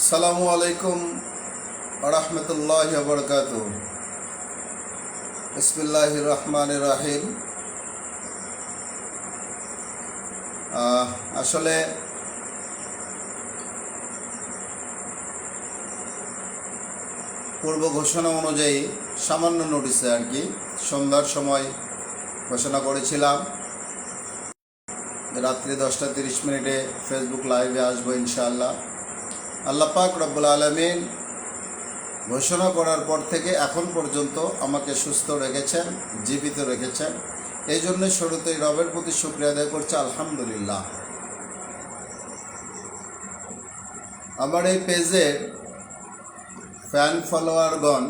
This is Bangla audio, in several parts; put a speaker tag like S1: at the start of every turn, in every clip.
S1: আসসালামু আলাইকুম রহমতুল্লাহ বরকাত। বিসমিল্লাহির রহমানির রহিম। আসলে পূর্ব ঘোষণা অনুযায়ী সামান্য নোটিসে আর কি সন্ধ্যার সময় ঘোষণা করেছিলাম রাত্রি 10টা 30 ফেসবুক লাইভে আসবো ইনশাআল্লাহ। আল্লাহ পাক রব্বুল আলামিন ঘোষণা করার পর থেকে এখন পর্যন্ত আমাকে সুস্থ রেখেছেন, জীবিত রেখেছেন। এই জন্য শুরুতেই রবের প্রতি শুকরিয়া আদায় করছি, আলহামদুলিল্লাহ। আমার এই পেজের ফ্যান ফলোয়ারগণ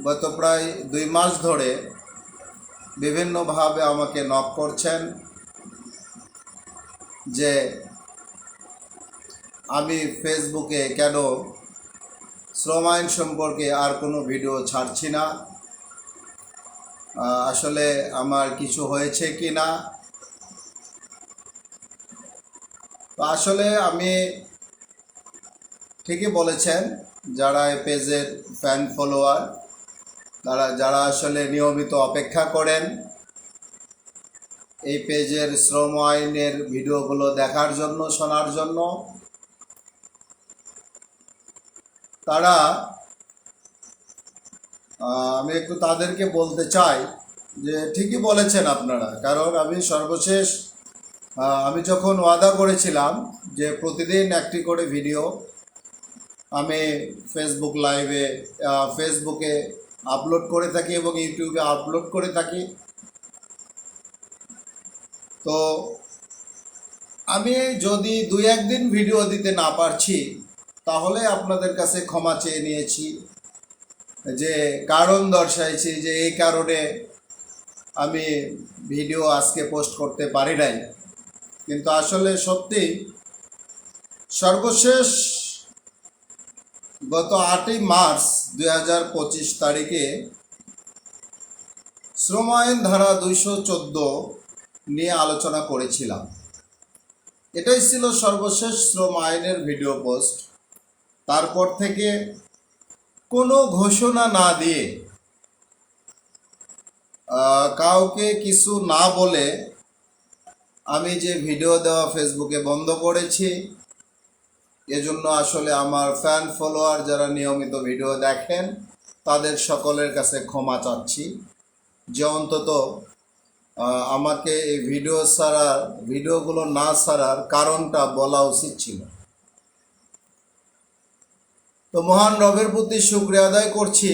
S1: গত প্রায় 2 মাস ধরে বিভিন্নভাবে আমাকে নক করছেন যে আমি ফেসবুকে কেন শ্রম আইন সম্পর্কে আর কোনো ভিডিও ছাড়ছি না, আসলে আমার কিছু হয়েছে কি না। তো আসলে আমি ঠিকই বলেছেন, যারা এই পেজের ফ্যান ফলোয়ার যারা আসলে নিয়মিত অপেক্ষা করেন এই পেজের শ্রম আইনের ভিডিওগুলো দেখার জন্য, শোনার জন্য, তারা আমি একটু তাদেরকে বলতে চাই যে ঠিকই বলেছেন আপনারা। কারণ আমি সর্বশেষ আমি যখন ওয়াদা করেছিলাম যে প্রতিদিন একটি করে ভিডিও আমি ফেসবুক লাইভে ফেসবুকে আপলোড করে থাকি এবং ইউটিউবে আপলোড করে থাকি, তো আমি যদি 2-1 দিন ভিডিও দিতে না পারছি তাহলে আপনাদের কাছে ক্ষমা চেয়ে নিয়েছি, যে কারণ দর্শাইছি যে এই কারণে আমি ভিডিও আজকে পোস্ট করতে পারি নাই। কিন্তু আসলে সত্যি সর্বশেষ গত 8ই মার্চ 2025 তারিখে শ্রম আইন ধারা 214 নিয়ে আলোচনা করেছিলাম। এটাই ছিল সর্বশেষ শ্রম আইনের ভিডিও পোস্ট। তারপর থেকে কোনো ঘোষণা না দিয়ে, কাউকে কিছু না বলে আমি যে ভিডিও দেওয়া ফেসবুকে বন্ধ করেছি। এজন্য আসলে আমার ফ্যান ফলোয়ার যারা নিয়মিত ভিডিও দেখেন তাদের সকলের কাছে ক্ষমা চাচ্ছি, যে অন্তত আমাকে এই ভিডিওগুলো না ছাড়ার কারণটা বলা উচিত ছিল। তো মহান রবের প্রতি শুকরিয়া আদায় করছি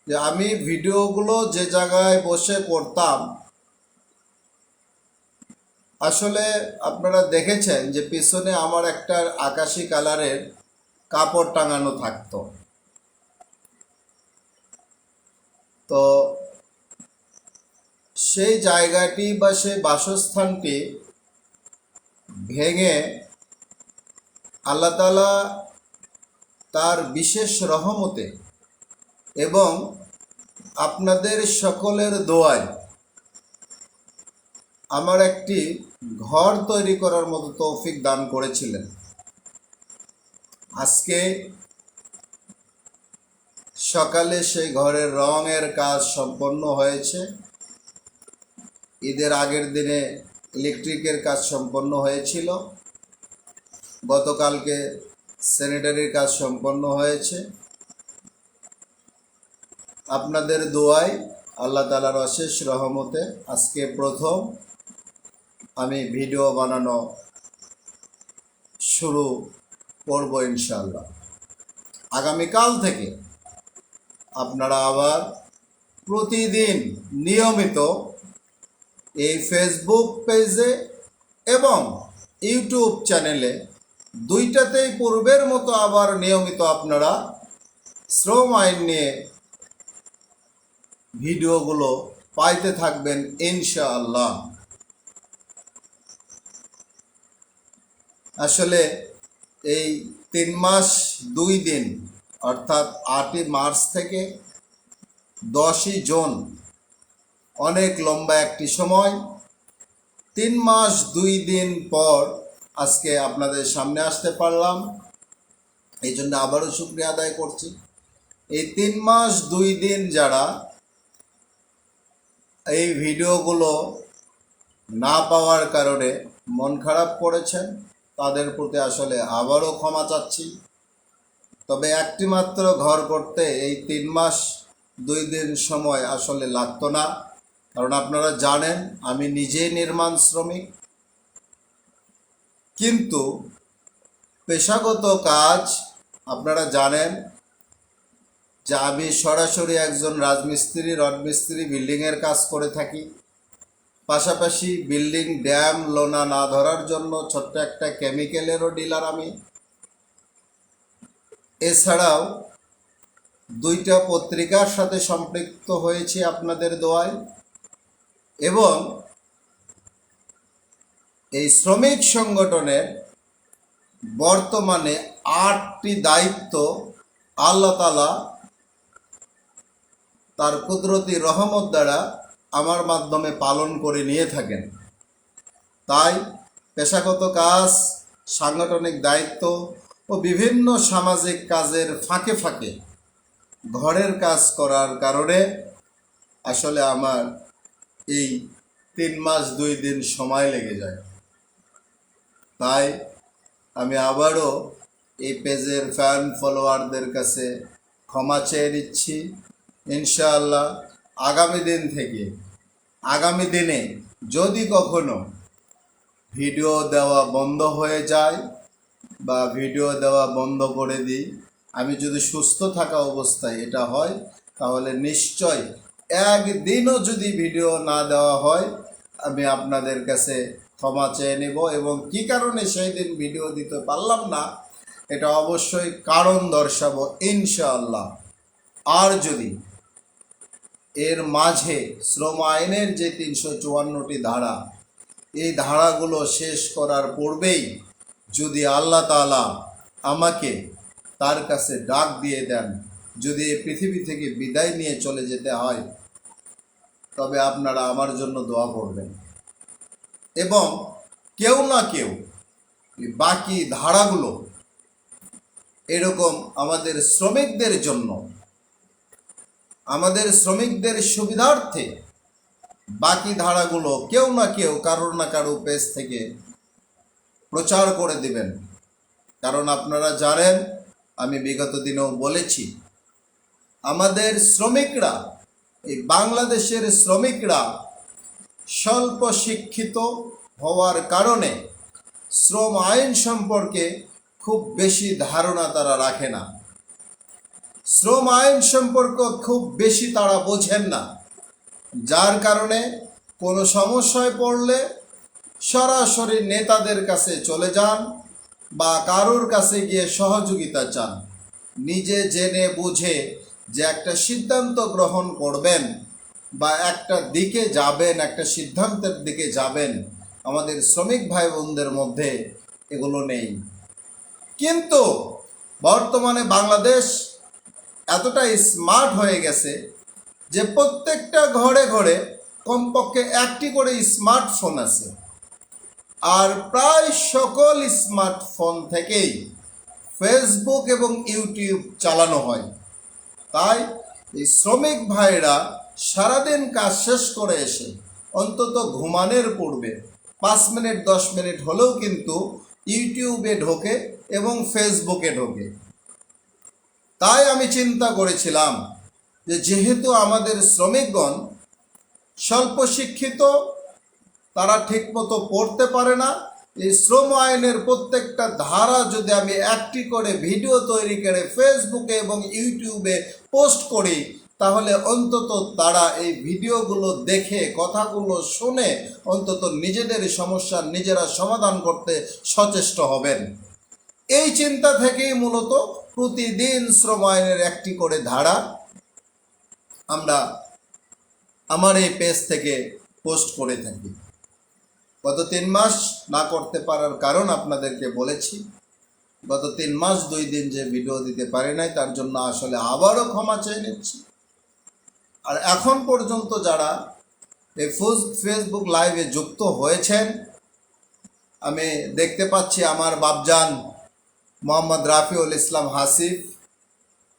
S1: যে আমি ভিডিওগুলো যে জায়গায় বসে করতাম, আসলে আপনারা দেখেছেন যে পিছনে আমার একটা আকাশি কালারের কাপড় টাঙানো থাকতো। তো সেই জায়গাটি বা সেই বাসস্থানটি ভেঙে আল্লাহ তাআলা তার বিশেষ রহমতে এবং আপনাদের সকলের দোয়ায় আমার একটি ঘর তৈরি করার মতো তৌফিক দান করেছিলেন। আজকে সকালে সেই ঘরের রঙের কাজ সম্পন্ন হয়েছে, ঈদের আগের দিনে ইলেকট্রিকের কাজ সম্পন্ন হয়েছিল, গতকালকে স্যানিটারির কাজ সম্পন্ন হয়েছে। আপনাদের দোয়ায় আল্লাহ তাআলার অশেষ রহমতে আজকে প্রথম আমি ভিডিও বানানো শুরু করব ইনশাআল্লাহ। আগামীকাল থেকে আপনারা আবার প্রতিদিন নিয়মিত এই ফেসবুক পেজে এবং ইউটিউব চ্যানেলে দুইটাতেই পূর্বের মতো আবার নিয়মিত আপনারা শ্রম আইন নিয়ে ভিডিওগুলো পাইতে থাকবেন ইনশাআল্লাহ। আসলে এই 3 মাস 2 দিন অর্থাৎ 8ই মার্চ থেকে 10ই জুন অনেক লম্বা একটি সময়। 3 মাস 2 দিন পর আজকে আপনাদের সামনে আসতে পারলাম, এই জন্য আবারও শুকরিয়া আদায় করছি। এই 3 মাস 2 দিন যারা এই ভিডিওগুলো না পাওয়ার কারণে মন খারাপ করেছেন, তাদের প্রতি আসলে আবারও ক্ষমা চাচ্ছি। তবে একটি মাত্র ঘর করতে এই 3 মাস 2 দিন সময় আসলে লাগতো না, কারণ আপনারা জানেন আমি নিজেই নির্মাণ শ্রমিক। কিন্তু পেশাগত কাজ আপনারা জানেন যে আমি সরাসরি একজন রাজমিস্ত্রি, রড মিস্ত্রি, বিল্ডিংয়ের কাজ করে থাকি। পাশাপাশি বিল্ডিং ড্যাম লোনা না ধরার জন্য ছোট্ট একটা কেমিক্যালেরও ডিলার আমি। এছাড়াও 2টা পত্রিকার সাথে সম্পৃক্ত হয়েছি আপনাদের দোয়ায়, এবং এই শ্রমিক সংগঠনের বর্তমানে 8টি দায়িত্ব আল্লাহ তাআলা তার কুদরতি রহমত দ্বারা আমার মাধ্যমে পালন করে নিয়ে থাকেন। তাই পেশাগত কাজ, সাংগঠনিক দায়িত্ব ও বিভিন্ন সামাজিক কাজের ফাঁকে ফাঁকে ঘরের কাজ করার কারণে আসলে আমার এই 3 মাস 2 দিন সময় লেগে যায়। তাই আমি আবারও এই পেজের ফ্যান ফলোয়ারদের কাছে ক্ষমা চেয়ে নিচ্ছি। ইনশাআল্লাহ আগামী দিনে যদি কখনো ভিডিও দেওয়া বন্ধ হয়ে যায় বা ভিডিও দেওয়া বন্ধ করে দিই, আমি যদি সুস্থ থাকা অবস্থায় এটা হয়, তাহলে নিশ্চয় একদিনও যদি ভিডিও না দেওয়া হয় আমি আপনাদের কাছে ক্ষমা চেয়ে নেব, এবং কি কারণে সেই দিন ভিডিও দিতে পারলাম না এটা অবশ্যই কারণ দর্শাবো ইনশাআল্লাহ। আর যদি এর মাঝে শ্রম আইনের যে 354টি ধারা, এই ধারাগুলো শেষ করার পূর্বেই যদি আল্লাহ তাআলা আমাকে তার কাছে ডাক দিয়ে দেন, যদি এই পৃথিবী থেকে বিদায় নিয়ে চলে যেতে হয়, তবে আপনারা আমার জন্য দোয়া করবেন। এবং কেউ না কেউ বাকি ধারাগুলো এরকম আমাদের শ্রমিকদের জন্য, আমাদের শ্রমিকদের সুবিধার্থে বাকি ধারাগুলো কেউ না কেউ কারোর না কারো পেজ থেকে প্রচার করে দিবেন। কারণ আপনারা জানেন আমি বিগত দিনেও বলেছি, আমাদের শ্রমিকরা, এই বাংলাদেশের শ্রমিকরা স্বল্প শিক্ষিত হওয়ার কারণে শ্রম আইন সম্পর্কে খুব বেশি ধারণা তারা রাখে না, শ্রম আইন সম্পর্ক খুব বেশি তারা বোঝেন না, যার কারণে কোনো সমস্যায় পড়লে সরাসরি নেতাদের কাছে চলে যান বা কারোর কাছে গিয়ে সহযোগিতা চান। নিজে জেনে বুঝে যে একটা সিদ্ধান্ত গ্রহণ করবেন বা একটা দিকে যাবেন, একটা সিদ্ধান্তের দিকে যাবেন, আমাদের শ্রমিক ভাই বোনদের মধ্যে এগুলো নেই। কিন্তু বর্তমানে বাংলাদেশ এতটা স্মার্ট হয়ে গেছে যে প্রত্যেকটা ঘরে ঘরে কমপক্ষে একটি করে স্মার্টফোন আছে, আর প্রায় সকল স্মার্টফোন থেকেই ফেসবুক এবং ইউটিউব চালানো হয়। তাই এই শ্রমিক ভাইরা সারাদিন কাজ শেষ করে এসে অন্তত ঘুমানোর পূর্বে 5 মিনিট 10 মিনিট হলেও কিন্তু ইউটিউবে ঢোকে এবং ফেসবুকে ঢোকে। তাই আমি চিন্তা করেছিলাম যে যেহেতু আমাদের শ্রমিকগণ স্বল্প শিক্ষিত, তারা ঠিকমতো পড়তে পারে না, এই শ্রম আইনের প্রত্যেকটা ধারা যদি আমি একটি করে ভিডিও তৈরি করে ফেসবুকে এবং ইউটিউবে পোস্ট করি, তাহলে অন্তত তারা এই ভিডিওগুলো দেখে, কথাগুলো শুনে অন্তত নিজেদের সমস্যার নিজেরা সমাধান করতে সচেষ্ট হবেন। এই চিন্তা থেকেই মূলত প্রতিদিন শ্রম আইনের একটি করে ধারা আমরা আমার এই পেজ থেকে পোস্ট করে থাকি। গত 3 মাস না করতে পারার কারণ আপনাদেরকে বলেছি। গত 3 মাস 2 দিন যে ভিডিও দিতে পারি নাই, তার জন্য আসলে আবারও ক্ষমা চেয়ে নিচ্ছি। আর এখন পর্যন্ত যারা এই ফেসবুক লাইভে যুক্ত হয়েছেন, আমি দেখতে পাচ্ছি আমার বাপজান মোহাম্মদ রাফিউল ইসলাম হাসিফ,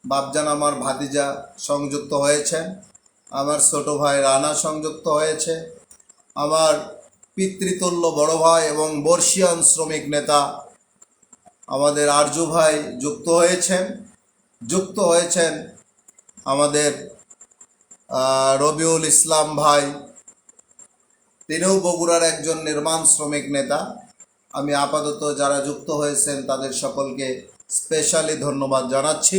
S1: বাপজান আমার ভাতিজা সংযুক্ত হয়েছেন, আমার ছোট ভাই রানা সংযুক্ত হয়েছে, আমার পিতৃতুল্য বড় ভাই এবং বর্ষিয়ান শ্রমিক নেতা আমাদের আরজু ভাই যুক্ত হয়েছেন আমাদের রবিউল ইসলাম ভাই, তিনিও বগুড়ার একজন নির্মাণ শ্রমিক নেতা। আমি আপাতত যারা যুক্ত হয়েছেন তাদের সকলকে স্পেশালি ধন্যবাদ জানাচ্ছি,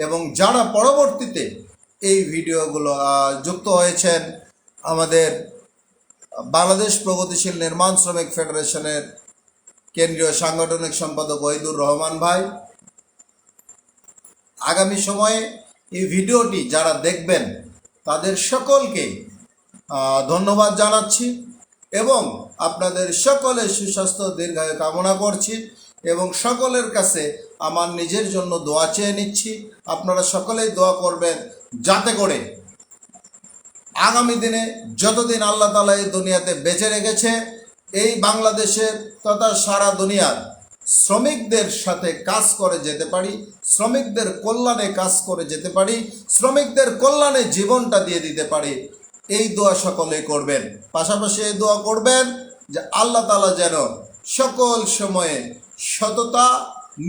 S1: এবং যারা পরবর্তীতে এই ভিডিওগুলো যুক্ত হয়েছেন, আমাদের বাংলাদেশ প্রগতিশীল নির্মাণ শ্রমিক ফেডারেশনের কেন্দ্রীয় সাংগঠনিক সম্পাদক ওহিদুর রহমান ভাই, আগামী সময়ে এই ভিডিওটি যারা দেখবেন তাদের সকলকে ধন্যবাদ জানাচ্ছি এবং আপনাদের সকলের সুস্বাস্থ্য দীর্ঘায়ু কামনা করছি এবং সকলের কাছে আমার নিজের জন্য দোয়া চেয়ে নিচ্ছি। আপনারা সকলেই দোয়া করবেন যাতে করে আগামী দিনে যতদিন আল্লাহ তাআলা এই দুনিয়াতে বেঁচে রেখেছে, এই বাংলাদেশের তথা সারা দুনিয়ার শ্রমিকদের সাথে কাজ করে যেতে পারি, শ্রমিকদের কল্যাণে কাজ করে যেতে পারি, শ্রমিকদের কল্যাণে জীবনটা দিয়ে দিতে পারি। এই দোয়া সকলেই করবেন। পাশাপাশি এই দোয়া করবেন যে আল্লাহ তাআলা যেন সকল সময়ে সততা,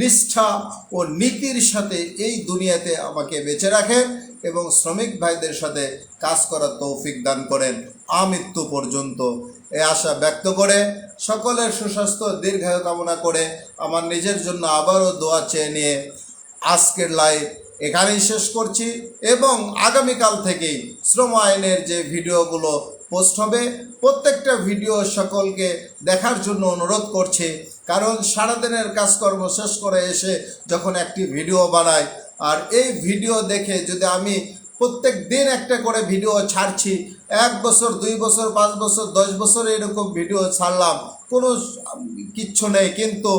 S1: নিষ্ঠা ও নীতির সাথে এই দুনিয়াতে আমাকে বেঁচে রাখেন এবং শ্রমিক ভাইদের সাথে কাজ করার তৌফিক দান করেন আমৃত্যু পর্যন্ত। এই আশা ব্যক্ত করে সকলের সুস্বাস্থ্য দীর্ঘায়ু কামনা করে আমার নিজের জন্য আবারও দোয়া চেয়ে নিয়ে আজকের লাইভ এখানেই শেষ করছি এবং আগামীকাল থেকেই শ্রম আইনের যে ভিডিওগুলো পোস্ট হবে প্রত্যেকটা ভিডিও সকলকে দেখার জন্য অনুরোধ করছি, কারণ সারাদিনের কাজকর্ম শেষ করে এসে যখন একটি ভিডিও বানাই, আর এই ভিডিও দেখে যদি আমি প্রত্যেক দিন একটা করে ভিডিও ছাড়ছি, 1 বছর 2 বছর 5 বছর 10 বছর এরকম ভিডিও ছাড়লাম, কোনো কিচ্ছু নেই, কিন্তু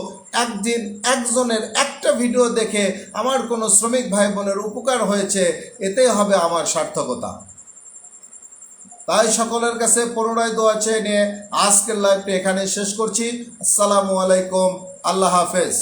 S1: একদিন একজনের একটা ভিডিও দেখে আমার কোনো শ্রমিক ভাই বোনের উপকার হয়েছে, এতেই হবে আমার সার্থকতা। তাই সকলের কাছে পুনরায় দোয়া চেয়ে নিয়ে আজকের লাইভটি এখানে শেষ করছি। আসসালামু আলাইকুম, আল্লাহ হাফেজ।